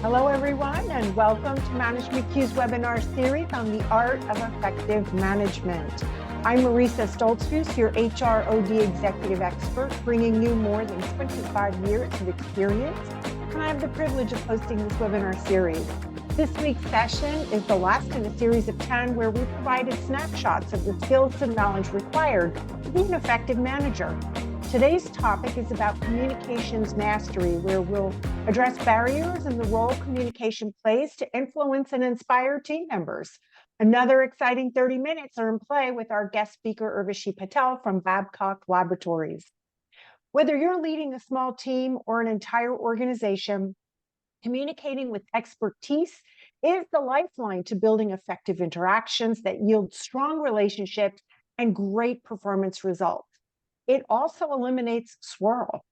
Hello, everyone, and welcome to Management Q's webinar series on the art of effective management. I'm Marisa Stoltzfus, your HROD executive expert, bringing you more than 25 years of experience, and I have the privilege of hosting this webinar series. This week's session is the last in a series of 10 where we provided snapshots of the skills and knowledge required to be an effective manager. Today's topic is about communications mastery, where we'll address barriers and the role communication plays to influence and inspire team members. Another exciting 30 minutes are in play with our guest speaker, Urvashi Patel from Babcock Laboratories. Whether you're leading a small team or an entire organization, communicating with expertise is the lifeline to building effective interactions that yield strong relationships and great performance results. It also eliminates swirl.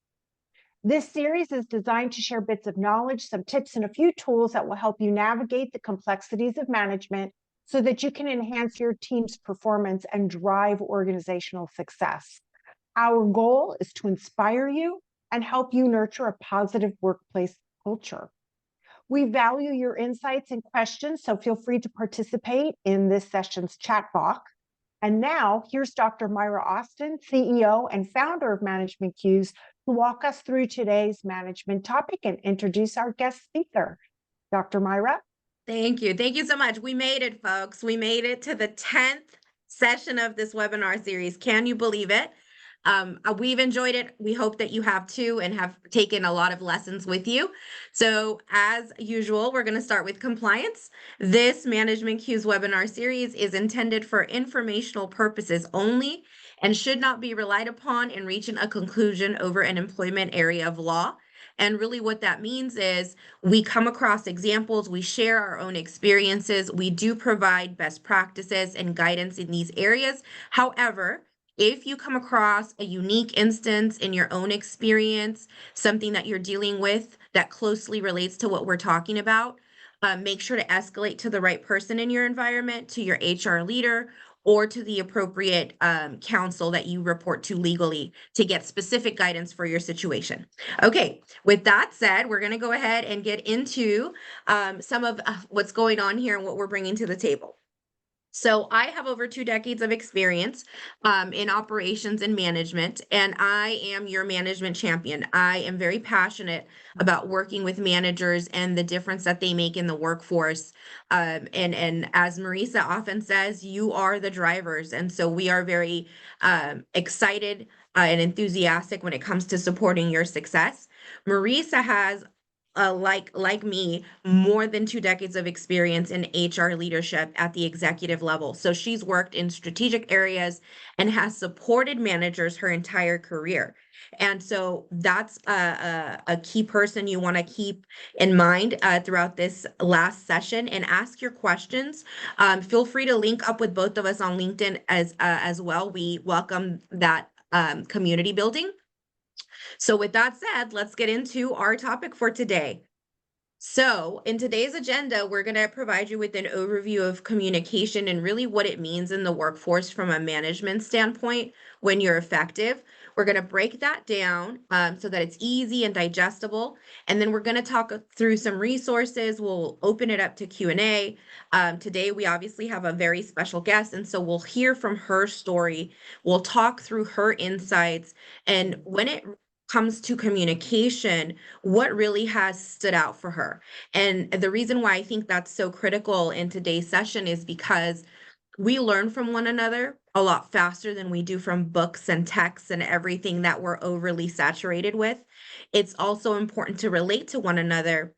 This series is designed to share bits of knowledge, some tips, and a few tools that will help you navigate the complexities of management so that you can enhance your team's performance and drive organizational success. Our goal is to inspire you and help you nurture a positive workplace culture. We value your insights and questions, so feel free to participate in this session's chat box. And now, here's Dr. Myra Austin, CEO and founder of Management Q's, to walk us through today's management topic and introduce our guest speaker. Dr. Myra? Thank you. Thank you so much. We made it, folks. We made it to the 10th session of this webinar series. Can you believe it? We've enjoyed it. We hope that you have too and have taken a lot of lessons with you. So as usual, we're going to start with compliance. This Management Q's webinar series is intended for informational purposes only and should not be relied upon in reaching a conclusion over an employment area of law. And really what that means is we come across examples, we share our own experiences, we do provide best practices and guidance in these areas. However, if you come across a unique instance in your own experience, something that you're dealing with that closely relates to what we're talking about, make sure to escalate to the right person in your environment, to your HR leader, or to the appropriate counsel that you report to legally to get specific guidance for your situation. Okay, with that said, we're going to go ahead and get into some of what's going on here and what we're bringing to the table. So I have over 2 decades of experience in operations and management, and I am your management champion. I am very passionate about working with managers and the difference that they make in the workforce. And as Marisa often says, you are the drivers. And so we are very excited and enthusiastic when it comes to supporting your success. Marisa has like me, more than 2 decades of experience in HR leadership at the executive level. So she's worked in strategic areas and has supported managers her entire career. And so that's a key person you want to keep in mind throughout this last session and ask your questions. Feel free to link up with both of us on LinkedIn as well. We welcome that community building. So with that said, let's get into our topic for today. So in today's agenda, we're going to provide you with an overview of communication and really what it means in the workforce from a management standpoint when you're effective. We're going to break that down so that it's easy and digestible. And then we're going to talk through some resources. We'll open it up to Q&A. Today, we obviously have a very special guest, and so we'll hear from her story. We'll talk through her insights. And when it comes to communication, what really has stood out for her. And the reason why I think that's so critical in today's session is because we learn from one another a lot faster than we do from books and texts and everything that we're overly saturated with. It's also important to relate to one another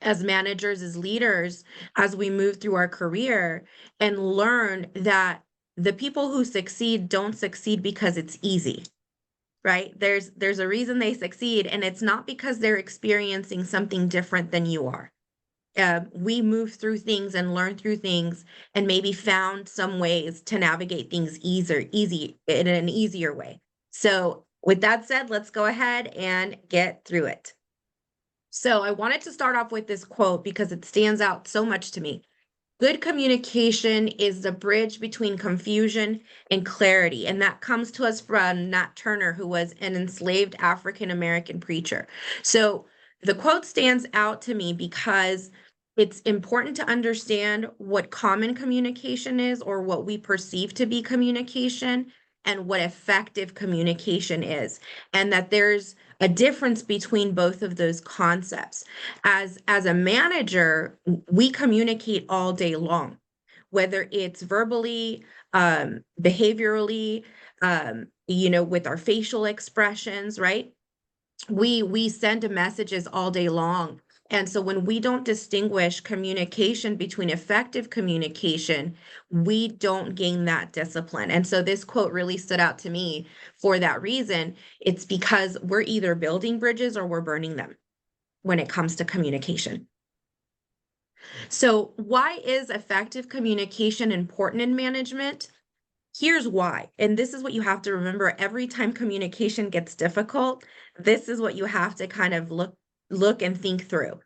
as managers, as leaders, as we move through our career and learn that the people who succeed don't succeed because it's easy. Right? There's a reason they succeed, and it's not because they're experiencing something different than you are. We move through things and learn through things and maybe found some ways to navigate things easy in an easier way. So with that said, let's go ahead and get through it. So I wanted to start off with this quote because it stands out so much to me. Good communication is the bridge between confusion and clarity. And that comes to us from Nat Turner, who was an enslaved African American preacher. So The quote stands out to me because it's important to understand what common communication is, or what we perceive to be communication, and what effective communication is, and that there's a difference between both of those concepts. As a manager, we communicate all day long, whether it's verbally, behaviorally, with our facial expressions, right? We send messages all day long. And so when we don't distinguish communication between effective communication, we don't gain that discipline. And so this quote really stood out to me for that reason. It's because we're either building bridges or we're burning them when it comes to communication. So why is effective communication important in management? Here's why. And this is what you have to remember every time communication gets difficult. This is what you have to kind of look and think through.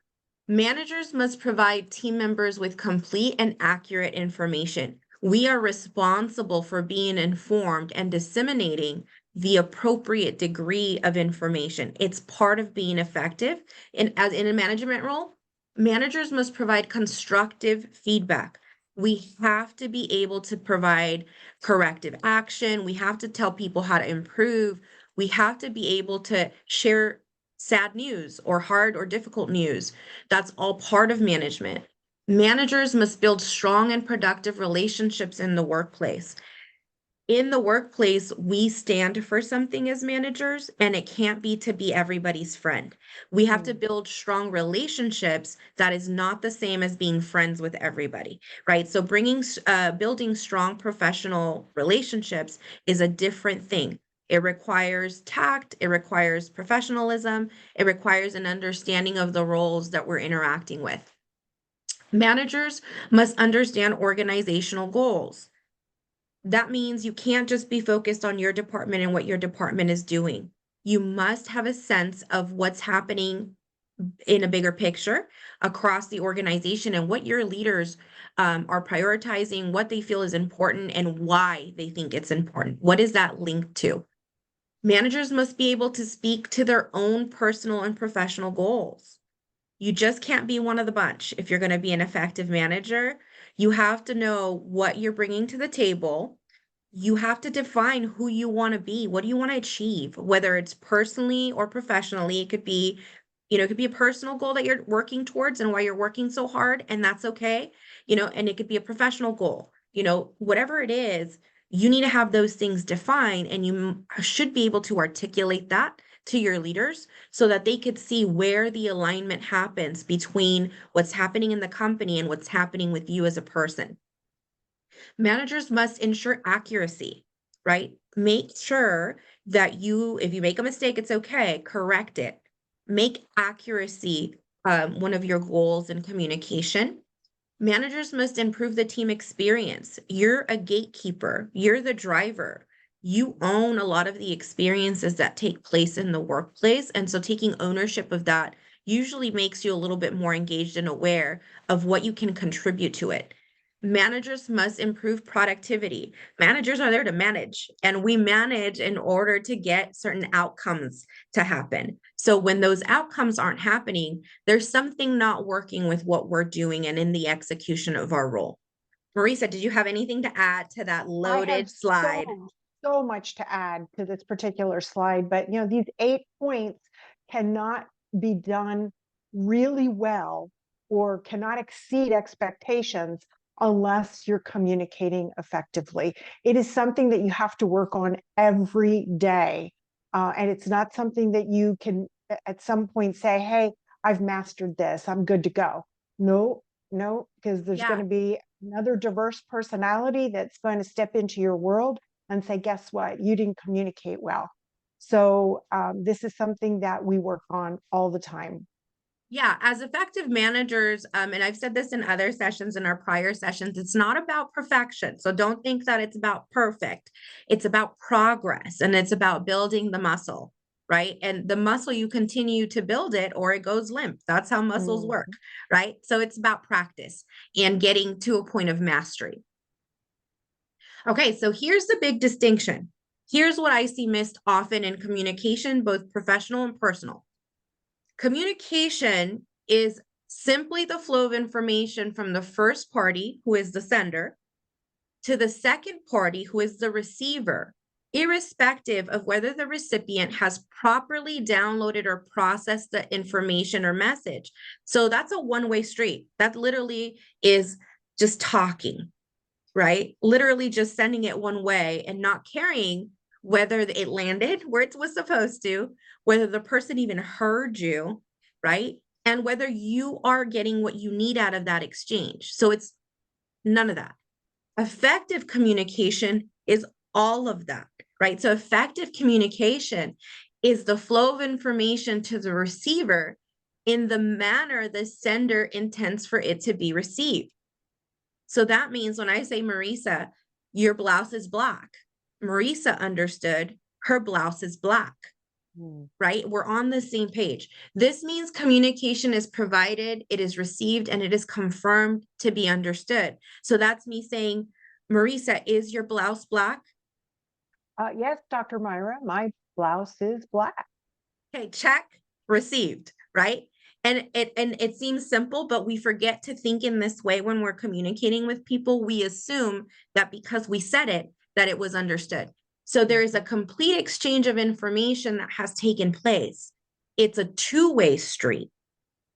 Managers must provide team members with complete and accurate information. We are responsible for being informed and disseminating the appropriate degree of information. It's part of being effective. And as in a management role, managers must provide constructive feedback. We have to be able to provide corrective action. We have to tell people how to improve. We have to be able to share sad news or hard or difficult news. That's all part of management. Managers must build strong and productive relationships in the workplace. In the workplace, we stand for something as managers, and it can't be to be everybody's friend. We have to build strong relationships. That is not the same as being friends with everybody, right? So building strong professional relationships is a different thing. It requires tact, it requires professionalism, it requires an understanding of the roles that we're interacting with. Managers must understand organizational goals. That means you can't just be focused on your department and what your department is doing. You must have a sense of what's happening in a bigger picture across the organization, and what your leaders are prioritizing, what they feel is important, and why they think it's important. What is that linked to? Managers must be able to speak to their own personal and professional goals. You just can't be one of the bunch if you're going to be an effective manager. You have to know what you're bringing to the table. You have to define who you want to be. What do you want to achieve? Whether it's personally or professionally, it could be a personal goal that you're working towards and why you're working so hard, and that's okay. And it could be a professional goal. Whatever it is, you need to have those things defined, and you should be able to articulate that to your leaders so that they could see where the alignment happens between what's happening in the company and what's happening with you as a person. Managers must ensure accuracy, right? Make sure that if you make a mistake, it's okay, correct it. Make accuracy one of your goals in communication. Managers must improve the team experience. You're a gatekeeper, you're the driver. You own a lot of the experiences that take place in the workplace. And so taking ownership of that usually makes you a little bit more engaged and aware of what you can contribute to it. Managers must improve productivity. Managers are there to manage, and we manage in order to get certain outcomes to happen. So when those outcomes aren't happening, there's something not working with what we're doing and in the execution of our role. Marisa, did you have anything to add to that I have loaded slide? so much to add to this particular slide, but these 8 points cannot be done really well or cannot exceed expectations unless you're communicating effectively. It is something that you have to work on every day. And it's not something that you can at some point say, hey, I've mastered this, I'm good to go. No, no, because there's going to be another diverse personality that's going to step into your world and say, guess what? You didn't communicate well. So this is something that we work on all the time. Yeah, as effective managers, and I've said this in other sessions, in our prior sessions, it's not about perfection. So don't think that it's about perfect. It's about progress, and it's about building the muscle, right? And the muscle, you continue to build it or it goes limp. That's how muscles work, right? So it's about practice and getting to a point of mastery. Okay, so here's the big distinction. Here's what I see missed often in communication, both professional and personal. Communication is simply the flow of information from the first party, who is the sender, to the second party, who is the receiver, irrespective of whether the recipient has properly downloaded or processed the information or message. So that's a one-way street. That literally is just talking, right? Literally just sending it one way and not caring whether it landed where it was supposed to, whether the person even heard you, right? And whether you are getting what you need out of that exchange. So it's none of that. Effective communication is all of that, right? So effective communication is the flow of information to the receiver in the manner the sender intends for it to be received. So that means when I say, Marisa, your blouse is black, Marisa understood her blouse is black, right? We're on the same page. This means communication is provided, it is received, and it is confirmed to be understood. So that's me saying, Marisa, is your blouse black? Yes, Dr. Myra, my blouse is black. Okay, check, received, right? And it seems simple, but we forget to think in this way when we're communicating with people. We assume that because we said it, that it was understood. So there is a complete exchange of information that has taken place. It's a two-way street,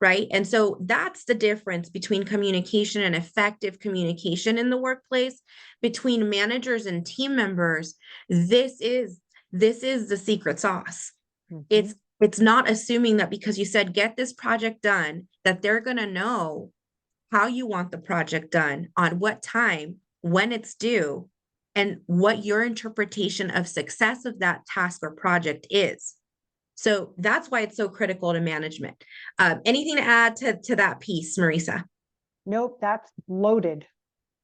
right? And so that's the difference between communication and effective communication in the workplace, between managers and team members. This is the secret sauce. It's not assuming that because you said, get this project done, that they're going to know how you want the project done, on what time, when it's due, and what your interpretation of success of that task or project is. So that's why it's so critical to management. Anything to add to that piece, Marisa? Nope, that's loaded.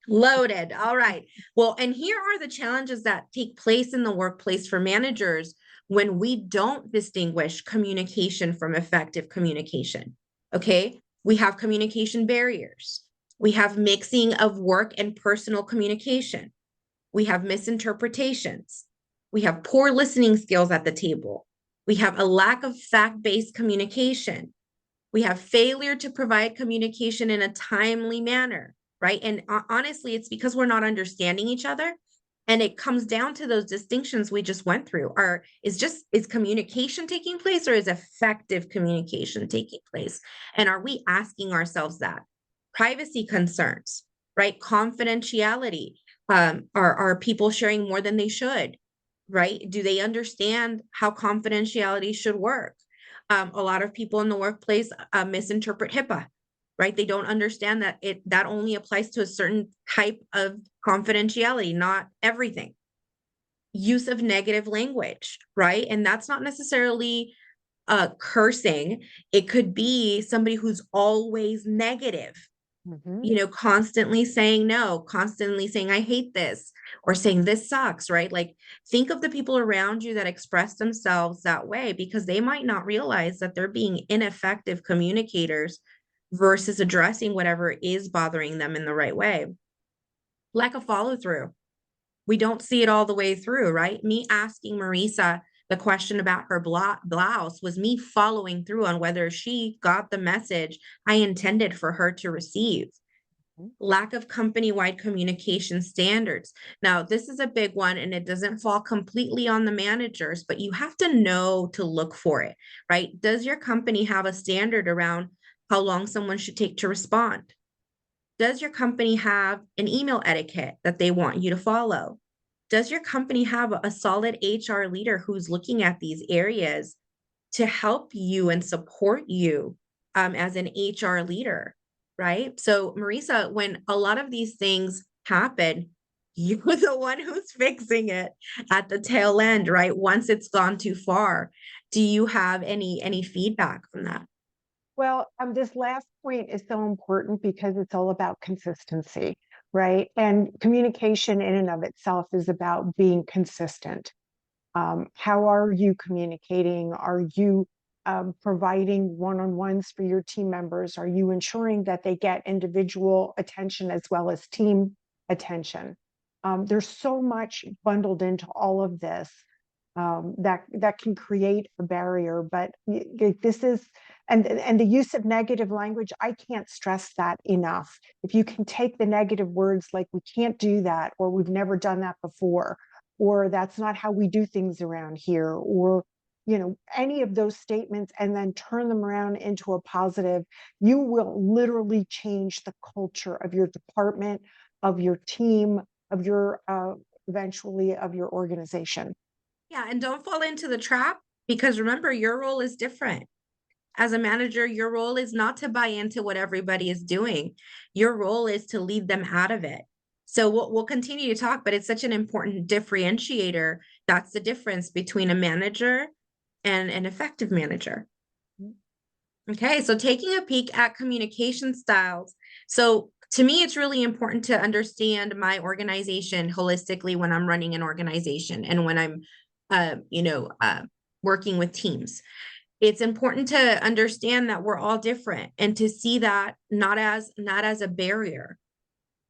Loaded. All right. Well, and here are the challenges that take place in the workplace for managers when we don't distinguish communication from effective communication. Okay. We have communication barriers. We have mixing of work and personal communication. We have misinterpretations. We have poor listening skills at the table. We have a lack of fact-based communication. We have failure to provide communication in a timely manner, right? And honestly, it's because we're not understanding each other. And it comes down to those distinctions we just went through. Is communication taking place, or is effective communication taking place? And are we asking ourselves that? Privacy concerns, right? Confidentiality. Are people sharing more than they should, right? Do they understand how confidentiality should work? A lot of people in the workplace misinterpret HIPAA, right? They don't understand that that only applies to a certain type of confidentiality, not everything. Use of negative language, right? And that's not necessarily cursing. It could be somebody who's always negative, constantly saying no, constantly saying, I hate this, or saying this sucks, right? Like, think of the people around you that express themselves that way, because they might not realize that they're being ineffective communicators versus addressing whatever is bothering them in the right way. Lack of follow through. We don't see it all the way through, right? Me asking Marisa the question about her blouse was me following through on whether she got the message I intended for her to receive. Lack of company-wide communication standards. Now, this is a big one, and it doesn't fall completely on the managers, but you have to know to look for it, right? Does your company have a standard around how long someone should take to respond? Does your company have an email etiquette that they want you to follow? Does your company have a solid HR leader who's looking at these areas to help you and support you as an HR leader, right? So, Marisa, when a lot of these things happen, you're the one who's fixing it at the tail end, right? Once it's gone too far. Do you have any feedback from that? Well, this last point is so important because it's all about consistency, right? And communication in and of itself is about being consistent. How are you communicating? Are you providing one-on-ones for your team members? Are you ensuring that they get individual attention as well as team attention? There's so much bundled into all of this that can create a barrier. But this is, and the use of negative language, I can't stress that enough. If you can take the negative words like we can't do that, or we've never done that before, or that's not how we do things around here, or any of those statements, and then turn them around into a positive, you will literally change the culture of your department, of your team, of your eventually of your organization. Yeah, and don't fall into the trap, because remember, your role is different. As a manager, your role is not to buy into what everybody is doing. Your role is to lead them out of it. So we'll continue to talk, but it's such an important differentiator. That's the difference between a manager and an effective manager. Okay, so taking a peek at communication styles. So to me, it's really important to understand my organization holistically when I'm running an organization and when I'm, working with teams. It's important to understand that we're all different, and to see that not as a barrier,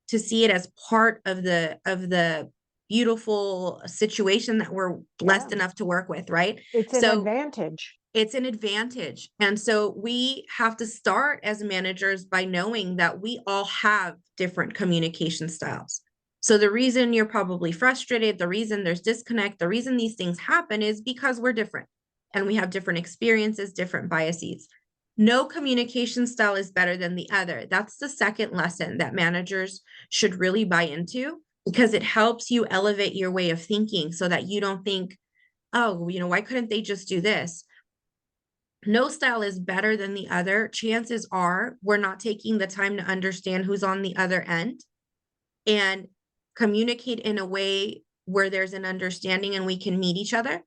to see it as part of the beautiful situation that we're blessed enough to work with, right? It's an advantage. It's an advantage. And so we have to start as managers by knowing that we all have different communication styles. So the reason you're probably frustrated, the reason there's disconnect, the reason these things happen is because we're different and we have different experiences, different biases. No communication style is better than the other. That's the second lesson that managers should really buy into, because it helps you elevate your way of thinking so that you don't think, oh, why couldn't they just do this? No style is better than the other. Chances are we're not taking the time to understand who's on the other end and communicate in a way where there's an understanding and we can meet each other.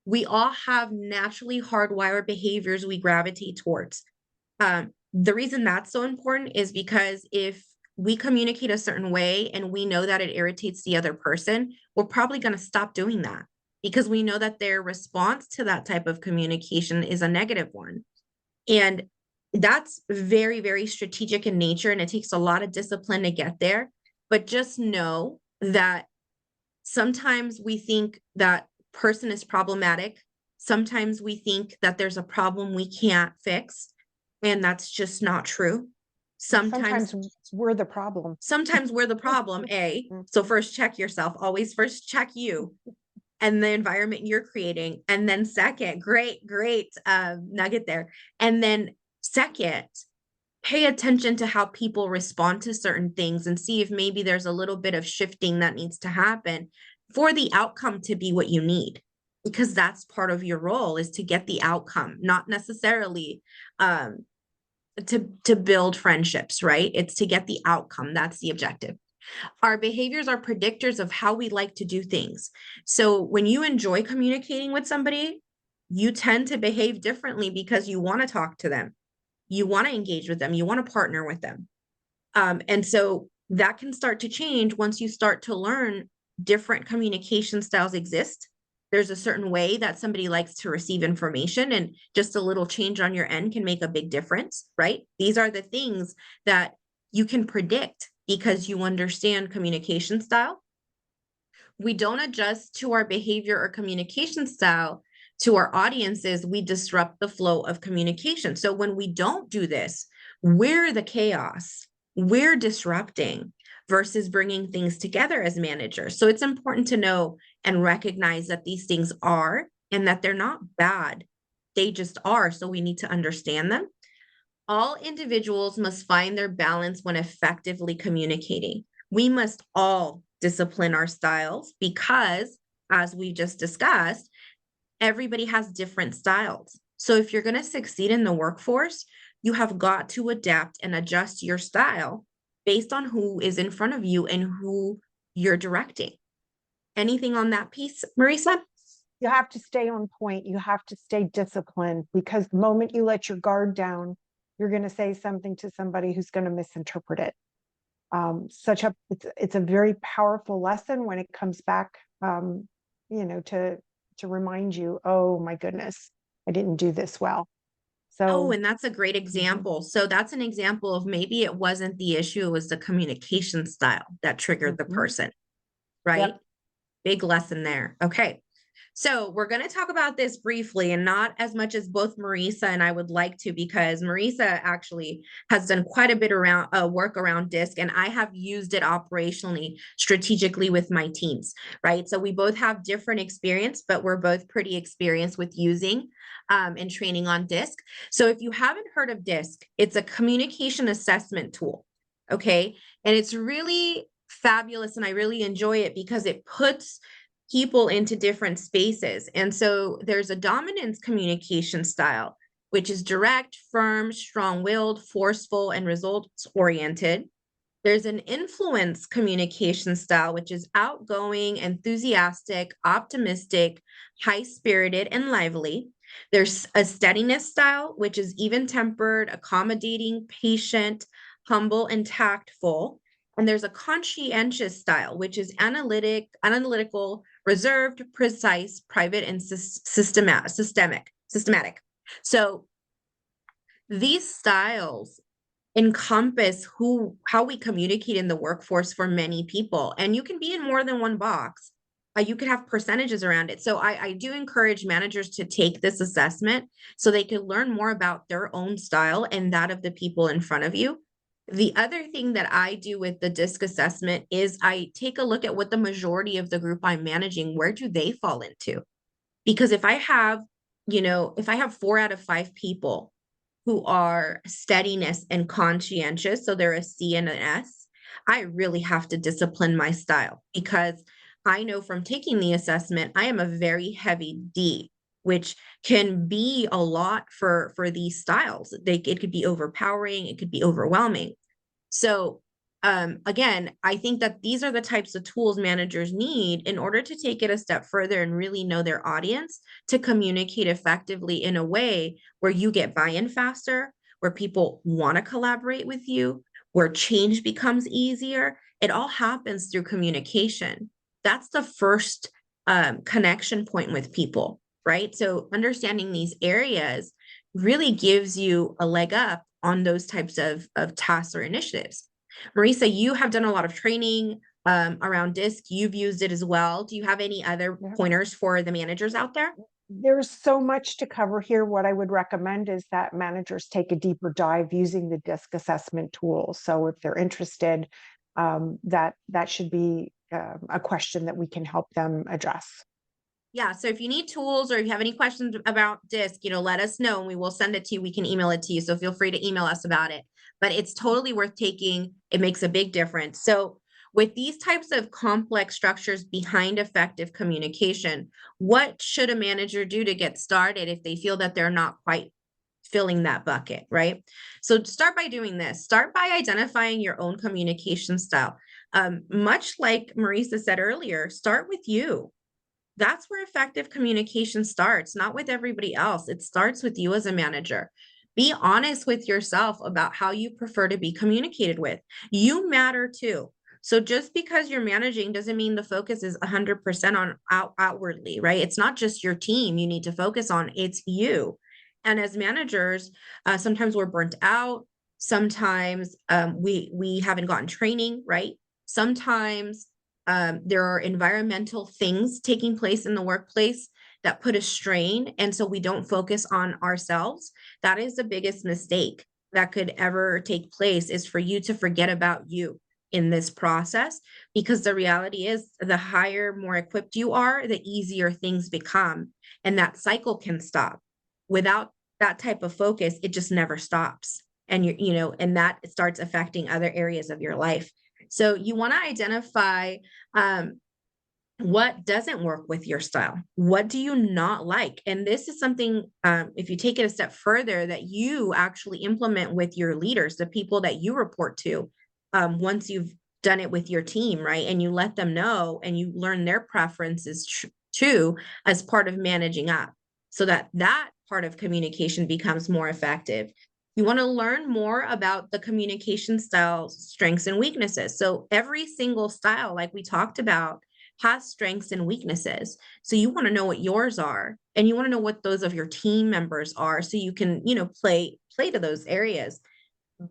We all have naturally hardwired behaviors we gravitate towards. The reason that's so important is because if we communicate a certain way and we know that it irritates the other person, we're probably going to stop doing that, because we know that their response to that type of communication is a negative one. And that's very, very strategic in nature, and it takes a lot of discipline to get there. But just know that sometimes we think that person is problematic. Sometimes we think that there's a problem we can't fix, and that's just not true. Sometimes we're the problem. Sometimes we're the problem, A. So first check yourself. Always first check you and the environment you're creating. And then second, great nugget there. And then second, pay attention to how people respond to certain things and see if maybe there's a little bit of shifting that needs to happen for the outcome to be what you need, because that's part of your role, is to get the outcome, not necessarily to build friendships, right? It's to get the outcome. That's the objective. Our behaviors are predictors of how we like to do things. So when you enjoy communicating with somebody, you tend to behave differently because you want to talk to them. You want to engage with them. You want to partner with them. And so that can start to change once you start to learn different communication styles exist. There's a certain way that somebody likes to receive information, and just a little change on your end can make a big difference, right? These are the things that you can predict because you understand communication style. We don't adjust to our behavior or communication style to our audiences, we disrupt the flow of communication. So when we don't do this, we're the chaos, we're disrupting versus bringing things together as managers. So it's important to know and recognize that these things are, and that they're not bad. They just are. So we need to understand them. All individuals must find their balance when effectively communicating. We must all discipline our styles because, as we just discussed, everybody has different styles. So if you're going to succeed in the workforce, you have got to adapt and adjust your style based on who is in front of you and who you're directing. Anything on that piece, Marisa? You have to stay on point. You have to stay disciplined, because the moment you let your guard down, you're going to say something to somebody who's going to misinterpret it. It's a very powerful lesson when it comes back, to remind you, oh my goodness, I didn't do this well. So, and that's a great example. So that's an example of maybe it wasn't the issue, it was the communication style that triggered the person, right? Yep. Big lesson there. Okay. So we're going to talk about this briefly and not as much as both Marisa and I would like to, because Marisa actually has done quite a bit around work around DISC, and I have used it operationally, strategically with my teams, right? So we both have different experience, but we're both pretty experienced with using and training on DISC. So if you haven't heard of DISC, it's a communication assessment tool, okay? And it's really fabulous, and I really enjoy it because it puts people into different spaces. And so there's a dominance communication style, which is direct, firm, strong-willed, forceful, and results-oriented. There's an influence communication style, which is outgoing, enthusiastic, optimistic, high-spirited, and lively. There's a steadiness style, which is even-tempered, accommodating, patient, humble, and tactful. And there's a conscientious style, which is analytical, reserved, precise, private, and systematic. So these styles encompass how we communicate in the workforce for many people. And you can be in more than one box. You could have percentages around it. So I do encourage managers to take this assessment so they can learn more about their own style and that of the people in front of you. The other thing that I do with the DISC assessment is I take a look at what the majority of the group I'm managing, where do they fall into? Because if I have, if I have 4 out of 5 people who are steadiness and conscientious, so they're a C and an S, I really have to discipline my style, because I know from taking the assessment, I am a very heavy D, which can be a lot for these styles. It could be overpowering, it could be overwhelming. So again, I think that these are the types of tools managers need in order to take it a step further and really know their audience, to communicate effectively in a way where you get buy-in faster, where people want to collaborate with you, where change becomes easier. It all happens through communication. That's the first connection point with people, right? So understanding these areas really gives you a leg up on those types of tasks or initiatives. Marisa, you have done a lot of training around DISC. You've used it as well. Do you have any other pointers for the managers out there? There's so much to cover here. What I would recommend is that managers take a deeper dive using the DISC assessment tool. So if they're interested, that should be a question that we can help them address. Yeah, so if you need tools or if you have any questions about DISC, let us know and we will send it to you. We can email it to you. So feel free to email us about it. But it's totally worth taking. It makes a big difference. So with these types of complex structures behind effective communication, what should a manager do to get started if they feel that they're not quite filling that bucket, right? So start by doing this. Start by identifying your own communication style. Much like Marisa said earlier, start with you. That's where effective communication starts, not with everybody else. It starts with you as a manager. Be honest with yourself about how you prefer to be communicated with. You matter too. So just because you're managing doesn't mean the focus is 100% on outwardly, right? It's not just your team you need to focus on, it's you. And as managers, sometimes we're burnt out. Sometimes we haven't gotten training, right? Sometimes there are environmental things taking place in the workplace that put a strain. And so we don't focus on ourselves. That is the biggest mistake that could ever take place, is for you to forget about you in this process. Because the reality is, the higher, more equipped you are, the easier things become. And that cycle can stop. Without that type of focus, it just never stops. And and that starts affecting other areas of your life. So you want to identify what doesn't work with your style. What do you not like? And this is something, if you take it a step further, that you actually implement with your leaders, the people that you report to, once you've done it with your team, right? And you let them know and you learn their preferences too, as part of managing up, so that part of communication becomes more effective. You want to learn more about the communication styles, strengths and weaknesses. So every single style, like we talked about, has strengths and weaknesses. So you want to know what yours are, and you want to know what those of your team members are, so you can, play to those areas.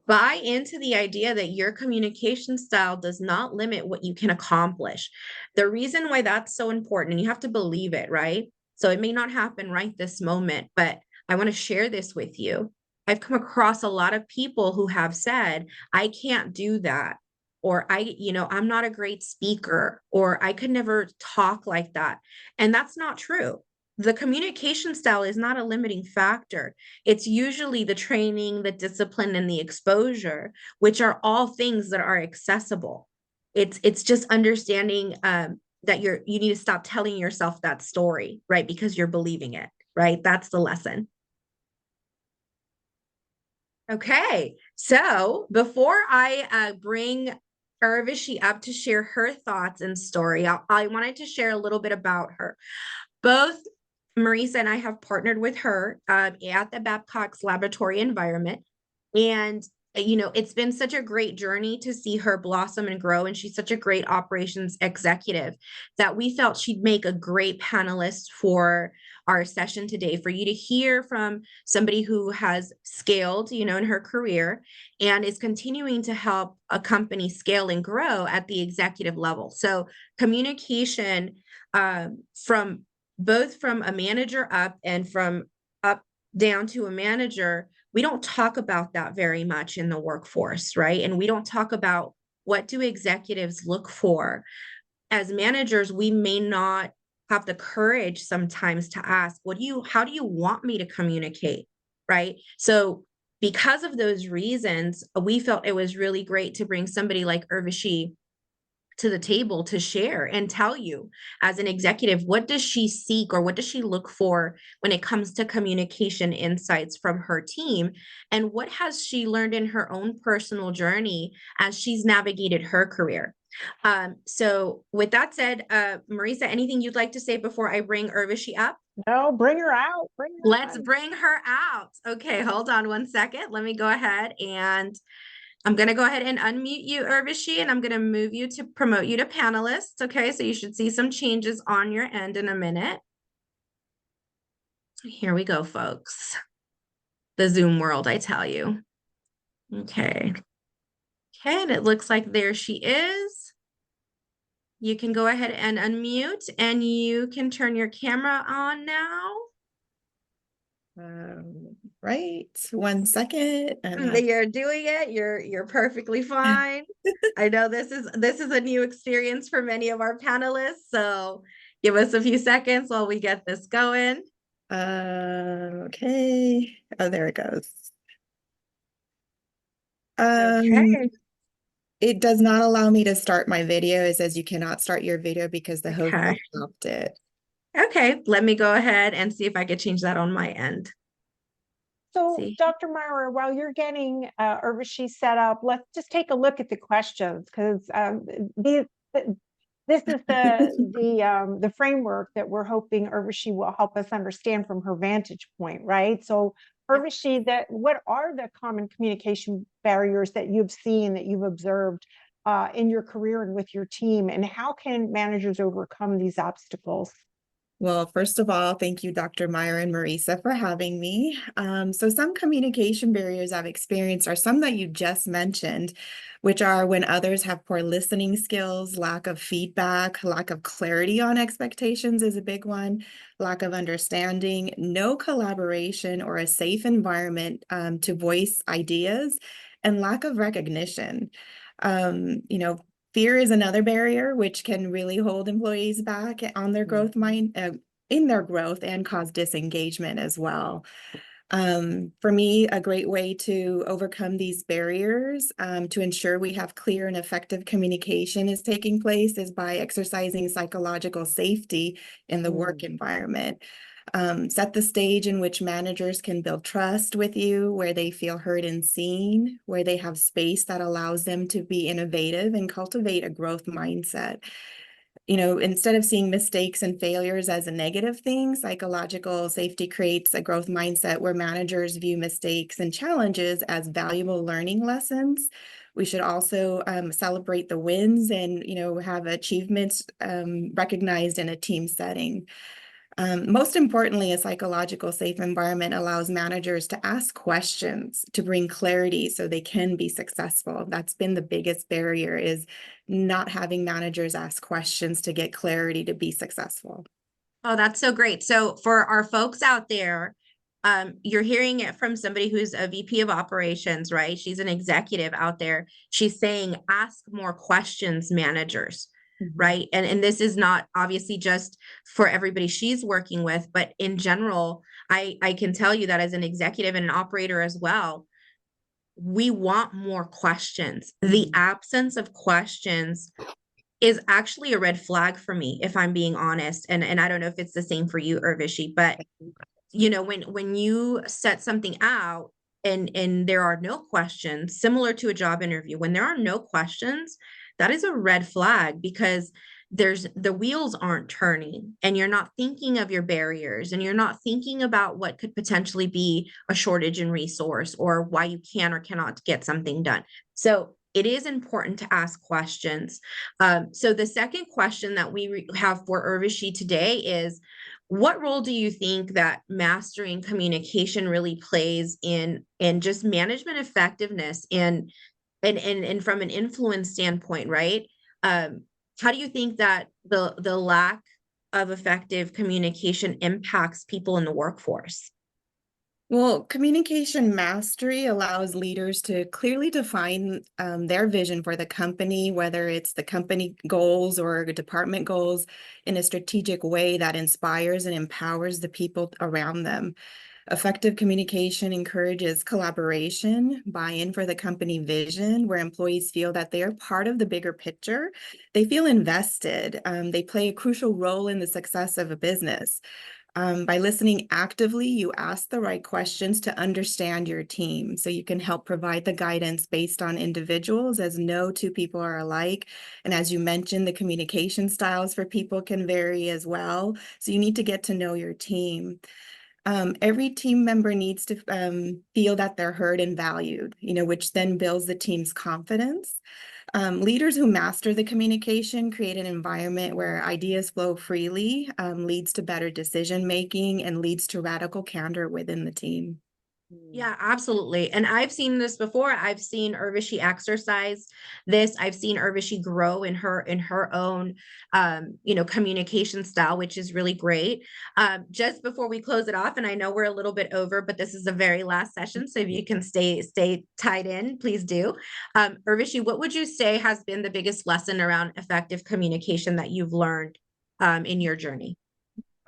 Buy into the idea that your communication style does not limit what you can accomplish. The reason why that's so important, and you have to believe it, right? So it may not happen right this moment, but I want to share this with you. I've come across a lot of people who have said, I can't do that. Or I'm not a great speaker, or I could never talk like that. And that's not true. The communication style is not a limiting factor. It's usually the training, the discipline, and the exposure, which are all things that are accessible. It's just understanding that you need to stop telling yourself that story, right? Because you're believing it, right? That's the lesson. Okay, so before I bring Urvashi up to share her thoughts and story, I wanted to share a little bit about her. Both Marisa and I have partnered with her at the Babcock's laboratory environment. And, it's been such a great journey to see her blossom and grow. And she's such a great operations executive that we felt she'd make a great panelist for our session today, for you to hear from somebody who has scaled, in her career and is continuing to help a company scale and grow at the executive level. So communication from both from a manager up and from up down to a manager, we don't talk about that very much in the workforce, right? And we don't talk about what do executives look for. As managers, we may not have the courage sometimes to ask, how do you want me to communicate? Right. So because of those reasons, we felt it was really great to bring somebody like Urvashi to the table to share and tell you as an executive, what does she seek or what does she look for when it comes to communication insights from her team, and what has she learned in her own personal journey as she's navigated her career. So with that said, Marisa, anything you'd like to say before I bring Urvashi up? No, bring her out. Let's bring her out. Okay, hold on one second. Let me go ahead and I'm going to go ahead and unmute you, Urvashi, and I'm going to move you to promote you to panelists. Okay, so you should see some changes on your end in a minute. Here we go, folks. The Zoom world, I tell you. Okay. Okay, and it looks like there she is. You can go ahead and unmute, and you can turn your camera on now. Right. 1 second. You're doing it. You're perfectly fine. I know this is a new experience for many of our panelists, so give us a few seconds while we get this going. Okay. Oh, there it goes. Okay. It does not allow me to start my video. It says you cannot start your video because the host Okay. stopped it. Okay, let me go ahead and see if I could change that on my end. So, See. Dr. Myra, while you're getting Urvashi set up, let's just take a look at the questions, because this is the framework that we're hoping Urvashi will help us understand from her vantage point, right? So, Urvashi, what are the common communication barriers that you've seen, that you've observed in your career and with your team, and how can managers overcome these obstacles? Well, first of all, thank you, Dr. Myra and Marisa, for having me. So some communication barriers I've experienced are some that you just mentioned, which are when others have poor listening skills, lack of feedback, lack of clarity on expectations is a big one, lack of understanding, no collaboration or a safe environment to voice ideas, and lack of recognition. Fear is another barrier, which can really hold employees back on their growth in their growth and cause disengagement as well. For me, a great way to overcome these barriers to ensure we have clear and effective communication is taking place is by exercising psychological safety in the work environment. Set the stage in which managers can build trust with you, where they feel heard and seen, where they have space that allows them to be innovative and cultivate a growth mindset. Instead of seeing mistakes and failures as a negative thing, psychological safety creates a growth mindset where managers view mistakes and challenges as valuable learning lessons. We should also celebrate the wins and, have achievements recognized in a team setting. Most importantly, a psychological safe environment allows managers to ask questions to bring clarity so they can be successful. That's been the biggest barrier, is not having managers ask questions to get clarity to be successful. Oh, that's so great. So for our folks out there, you're hearing it from somebody who's a VP of operations, right? She's an executive out there. She's saying, ask more questions, managers. Right. And this is not obviously just for everybody she's working with, but in general, I can tell you that as an executive and an operator as well, we want more questions. The absence of questions is actually a red flag for me, if I'm being honest. And I don't know if it's the same for you, Urvashi, but you know, when you set something out and there are no questions, similar to a job interview, when there are no questions, that is a red flag, because the wheels aren't turning and you're not thinking of your barriers and you're not thinking about what could potentially be a shortage in resource or why you can or cannot get something done. So it is important to ask questions. So the second question that we have for Urvashi today is, what role do you think that mastering communication really plays in just management effectiveness and from an influence standpoint, right? How do you think that the lack of effective communication impacts people in the workforce? Well, communication mastery allows leaders to clearly define their vision for the company, whether it's the company goals or department goals, in a strategic way that inspires and empowers the people around them. Effective communication encourages collaboration, buy-in for the company vision, where employees feel that they are part of the bigger picture. They feel invested. They play a crucial role in the success of a business. By listening actively, you ask the right questions to understand your team, so you can help provide the guidance based on individuals, as no two people are alike. And as you mentioned, the communication styles for people can vary as well. So you need to get to know your team. Every team member needs to feel that they're heard and valued, which then builds the team's confidence. Leaders who master the communication create an environment where ideas flow freely, leads to better decision making, and leads to radical candor within the team. Yeah, absolutely. And I've seen this before. I've seen Urvashi exercise this. I've seen Urvashi grow in her own communication style, which is really great. Just before we close it off, and I know we're a little bit over, but this is the very last session. So if you can stay tied in, please do. Urvashi, what would you say has been the biggest lesson around effective communication that you've learned in your journey?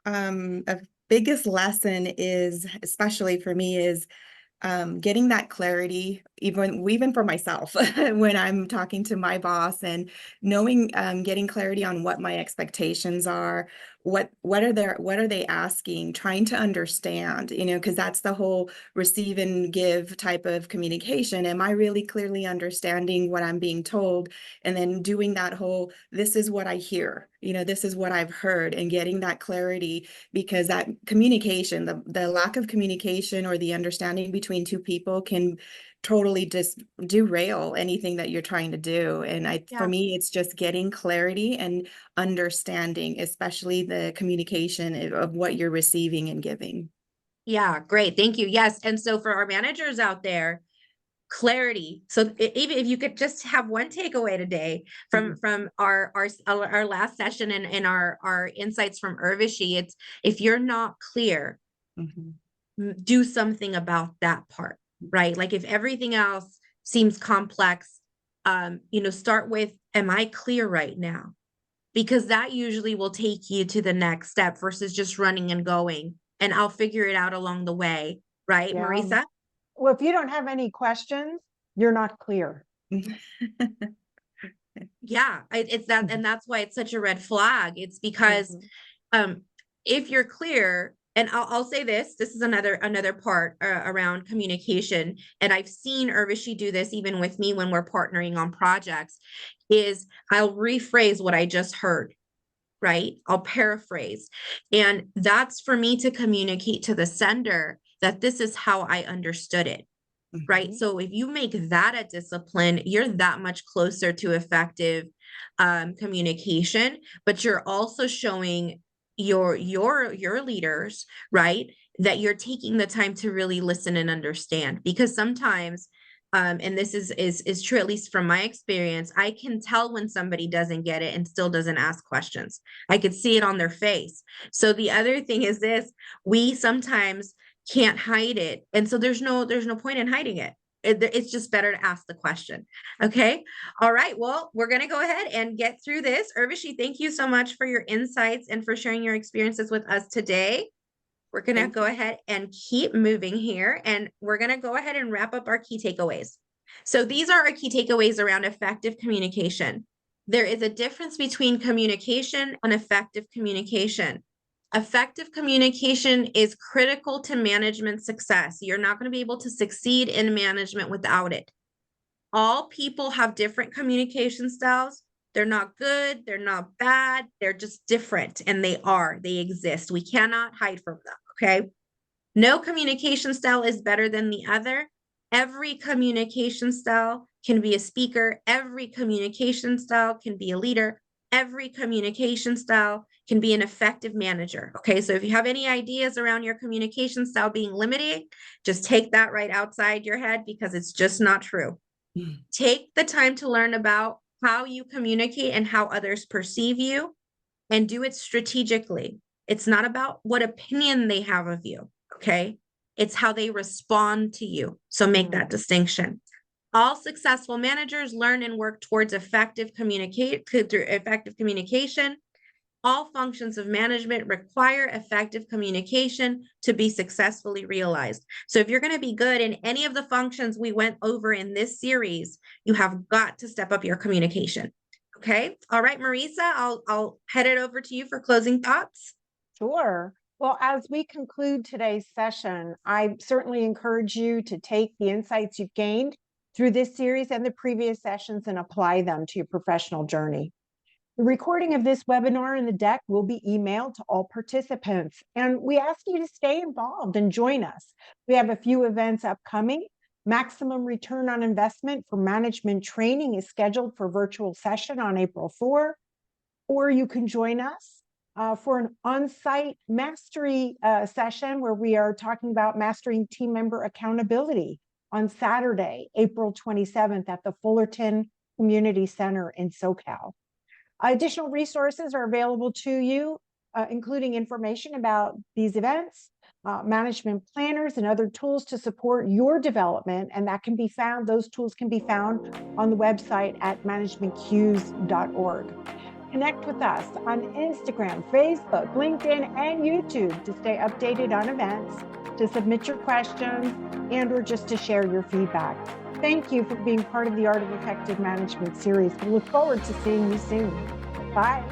A biggest lesson is, especially for me, is getting that clarity, even for myself, when I'm talking to my boss, and knowing, getting clarity on what my expectations are, what are they asking, trying to understand, because that's the whole receive and give type of communication. Am I really clearly understanding what I'm being told? And then doing that whole, this is what I hear, this is what I've heard, and getting that clarity, because that communication, the lack of communication or the understanding between two people can totally just derail anything that you're trying to do. And for me, it's just getting clarity and understanding, especially the communication of what you're receiving and giving. Yeah, great. Thank you. Yes. And so for our managers out there, clarity. So even if you could just have one takeaway today from our last session and our insights from Urvashi, it's, if you're not clear, do something about that part, right? Like if everything else seems complex, start with, am I clear right now? Because that usually will take you to the next step versus just running and going, and I'll figure it out along the way. Right, Yeah. Marisa? Well, if you don't have any questions, you're not clear. Yeah, it's that, and that's why it's such a red flag. It's because if you're clear, and I'll say this is another part around communication, and I've seen Urvashi do this even with me when we're partnering on projects, is I'll rephrase what I just heard, right? I'll paraphrase, and that's for me to communicate to the sender that this is how I understood it. Right. So if you make that a discipline, you're that much closer to effective communication, but you're also showing your leaders, right? That you're taking the time to really listen and understand, because sometimes and this is true, at least from my experience, I can tell when somebody doesn't get it and still doesn't ask questions. I could see it on their face. So the other thing is this, we sometimes can't hide it. And so there's no point in hiding it. It's just better to ask the question. Okay. All right. Well, we're going to go ahead and get through this. Urvashi, thank you so much for your insights and for sharing your experiences with us today. We're going to go ahead and keep moving here, and we're going to go ahead and wrap up our key takeaways. So these are our key takeaways around effective communication. There is a difference between communication and effective communication. Effective communication is critical to management success. You're not going to be able to succeed in management without it. All people have different communication styles. They're not good, they're not bad, they're just different, and they exist. We cannot hide from them, okay? No communication style is better than the other. Every communication style can be a speaker. Every communication style can be a leader. Every communication style can be an effective manager, okay? So if you have any ideas around your communication style being limiting, just take that right outside your head, because it's just not true. Take the time to learn about how you communicate and how others perceive you, and do it strategically. It's not about what opinion they have of you, okay? It's how they respond to you. So make that distinction. All successful managers learn and work towards effective communication. All functions of management require effective communication to be successfully realized. So if you're going to be good in any of the functions we went over in this series, you have got to step up your communication. Okay. All right, Marisa, I'll head it over to you for closing thoughts. Sure. Well, as we conclude today's session, I certainly encourage you to take the insights you've gained through this series and the previous sessions and apply them to your professional journey. The recording of this webinar and the deck will be emailed to all participants, and we ask you to stay involved and join us. We have a few events upcoming. Maximum return on investment for management training is scheduled for virtual session on April 4, or you can join us for an on-site mastery session where we are talking about mastering team member accountability on Saturday, April 27th at the Fullerton Community Center in SoCal. Additional resources are available to you, including information about these events, management planners, and other tools to support your development. And that can be found, those tools can be found on the website at managementcues.org. Connect with us on Instagram, Facebook, LinkedIn, and YouTube to stay updated on events, to submit your questions, and or just to share your feedback. Thank you for being part of the Art of Effective Management series. We look forward to seeing you soon. Bye.